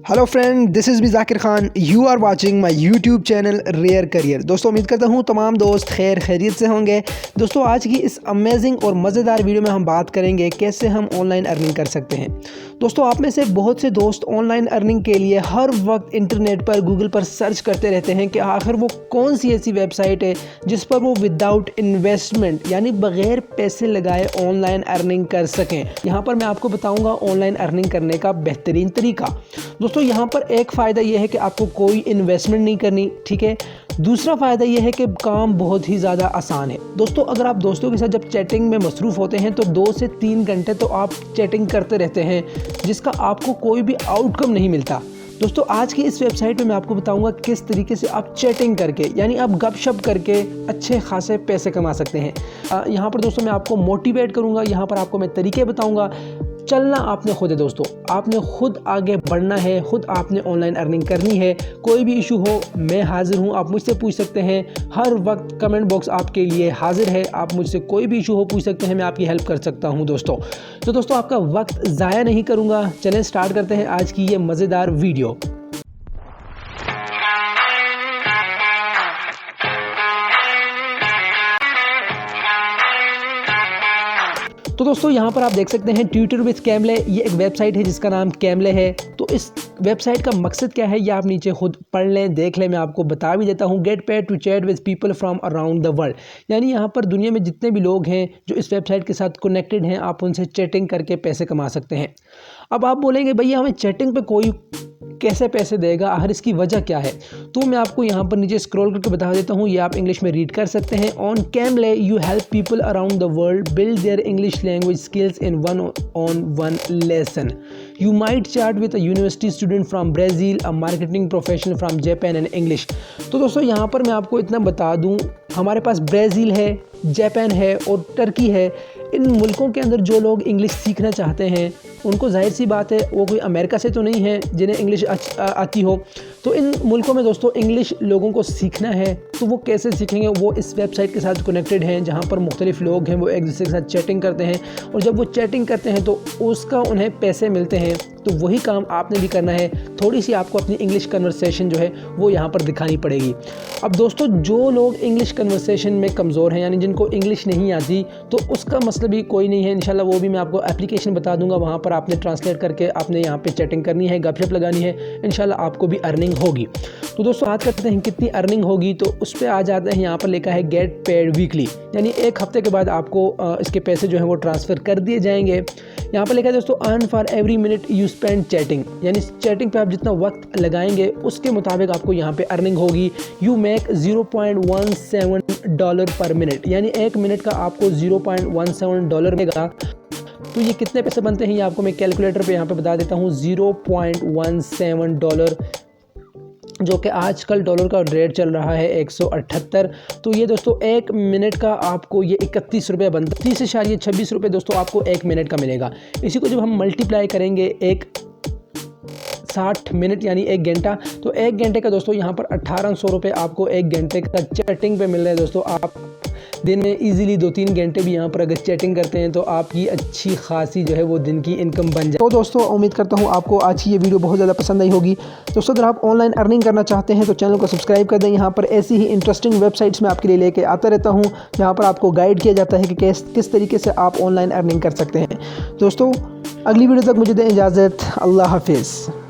Hello friend, this is B Zakir Khan. You are watching my YouTube channel rare career. दोस्तों, उम्मीद करता हूँ तमाम दोस्त खैरियत से होंगे। दोस्तों, आज की इस अमेजिंग और मज़ेदार वीडियो में हम बात करेंगे कैसे हम ऑनलाइन अर्निंग कर सकते हैं। दोस्तों, आप में से बहुत से दोस्त ऑनलाइन अर्निंग के लिए हर वक्त इंटरनेट पर, गूगल पर सर्च करते रहते हैं कि आखिर वो कौन सी ऐसी वेबसाइट है जिस पर वो विदाउट इन्वेस्टमेंट यानी बग़ैर पैसे लगाए ऑनलाइन अर्निंग कर सकें। यहाँ पर मैं आपको बताऊँगा ऑनलाइन अर्निंग करने का बेहतरीन तरीका। दोस्तों, यहाँ पर एक फ़ायदा यह है कि आपको कोई इन्वेस्टमेंट नहीं करनी, ठीक है। दूसरा फ़ायदा यह है कि काम बहुत ही ज़्यादा आसान है। दोस्तों, अगर आप दोस्तों के साथ जब चैटिंग में मसरूफ़ होते हैं तो 2 से 3 घंटे तो आप चैटिंग करते रहते हैं, जिसका आपको कोई भी आउटकम नहीं मिलता। दोस्तों, आज की इस वेबसाइट पे मैं आपको बताऊंगा किस तरीके से आप चैटिंग करके यानी आप गपशप करके अच्छे खासे पैसे कमा सकते हैं। यहाँ पर दोस्तों मैं आपको मोटिवेट करूँगा, यहाँ पर आपको मैं तरीके बताऊँगा। चलना आपने खुद है दोस्तों, आपने खुद आगे बढ़ना है, खुद आपने ऑनलाइन अर्निंग करनी है। कोई भी इशू हो मैं हाज़िर हूँ, आप मुझसे पूछ सकते हैं। हर वक्त कमेंट बॉक्स आपके लिए हाज़िर है, आप मुझसे कोई भी इशू हो पूछ सकते हैं, मैं आपकी हेल्प कर सकता हूँ दोस्तों। तो दोस्तों, आपका वक्त ज़ाया नहीं करूँगा, चलें स्टार्ट करते हैं आज की ये मज़ेदार वीडियो। तो दोस्तों, यहाँ पर आप देख सकते हैं ट्विटर विद कैमले, ये एक वेबसाइट है जिसका नाम कैमले है। तो इस वेबसाइट का मकसद क्या है ये आप नीचे खुद पढ़ लें, देख लें, मैं आपको बता भी देता हूँ। Get paid to chat with people from around the world, यानी यहाँ पर दुनिया में जितने भी लोग हैं जो इस वेबसाइट के साथ कनेक्टेड हैं, आप उनसे चैटिंग करके पैसे कमा सकते हैं। अब आप बोलेंगे भैया हमें चैटिंग पे कोई कैसे पैसे देगा, आखिर इसकी वजह क्या है? तो मैं आपको यहाँ पर नीचे स्क्रॉल करके बता देता हूँ, ये आप इंग्लिश में रीड कर सकते हैं। On Cambly you help people around the world build their English language skills in one lesson. You might chat with a university student from Brazil, a marketing professional from Japan and English. तो दोस्तों, यहाँ पर मैं आपको इतना बता दूँ, हमारे पास ब्राज़ील है, जापान है और टर्की है। इन मुल्कों के अंदर जो लोग इंग्लिश सीखना चाहते हैं उनको जाहिर सी बात है वो कोई अमेरिका से तो नहीं है जिन्हें इंग्लिश आती हो। तो इन मुल्कों में दोस्तों इंग्लिश लोगों को सीखना है, तो वो कैसे सीखेंगे? वो इस वेबसाइट के साथ कनेक्टेड हैं जहाँ पर मुख्तलिफ लोग हैं, वो एक दूसरे के साथ चैटिंग करते हैं और जब वो चैटिंग करते हैं तो उसका उन्हें पैसे मिलते हैं। तो वही काम आपने भी करना है, थोड़ी सी आपको अपनी इंग्लिश कन्वर्सेशन जो है वो यहाँ पर दिखानी पड़ेगी। अब दोस्तों, जो लोग इंग्लिश कन्वर्सेशन में कमज़ोर हैं यानी जिनको इंग्लिश नहीं आती, तो उसका मसला भी कोई नहीं है। इंशाल्लाह वो भी मैं आपको एप्लीकेशन बता दूंगा, वहाँ पर आपने ट्रांसलेट करके आपने यहाँ पे चैटिंग करनी है, गपशप लगानी है, इंशाल्लाह आपको भी अर्निंग होगी। तो दोस्तों, बात करते हैं कितनी अर्निंग होगी। तो उस पर आ जाते हैं, यहाँ पर लिखा है गेट पेड वीकली, यानी एक हफ्ते के बाद आपको इसके पैसे जो है वो ट्रांसफ़र कर दिए जाएंगे। यहाँ पर लिखा है दोस्तों, earn for every minute you spend chatting, यानी चैटिंग पे आप जितना वक्त लगाएंगे उसके मुताबिक आपको यहाँ पे अर्निंग होगी। यू मेक $0.17 पर मिनट, यानी 1 मिनट का आपको $0.17 मिलेगा। तो ये कितने पैसे बनते हैं ये आपको मैं कैलकुलेटर पे यहाँ पे बता देता हूँ। $0.17 जो कि आजकल डॉलर का रेट चल रहा है 178। तो ये दोस्तों 1 मिनट का आपको ये 31 रुपये बनता है। 30.26 रुपये दोस्तों आपको 1 मिनट का मिलेगा। इसी को जब हम मल्टीप्लाई करेंगे 60 मिनट यानी 1 घंटा, तो 1 घंटे का दोस्तों यहाँ पर 1800 रुपये आपको 1 घंटे का चैटिंग पे मिल रहा है। दोस्तों, आप दिन में इजीली 2-3 घंटे भी यहाँ पर अगर चैटिंग करते हैं तो आपकी अच्छी खासी जो है वो दिन की इनकम बन जाए। तो दोस्तों, उम्मीद करता हूँ आपको आज की ये वीडियो बहुत ज़्यादा पसंद आई होगी। दोस्तों, अगर आप ऑनलाइन अर्निंग करना चाहते हैं तो चैनल को सब्सक्राइब कर दें। यहाँ पर ऐसी ही इंटरेस्टिंग वेबसाइट्स मैं आपके लिए लेके आता रहता हूँ, जहाँ पर आपको गाइड किया जाता है कि किस तरीके से आप ऑनलाइन अर्निंग कर सकते हैं। दोस्तों, अगली वीडियो तक मुझे दें इजाज़त। अल्लाह हाफिज़।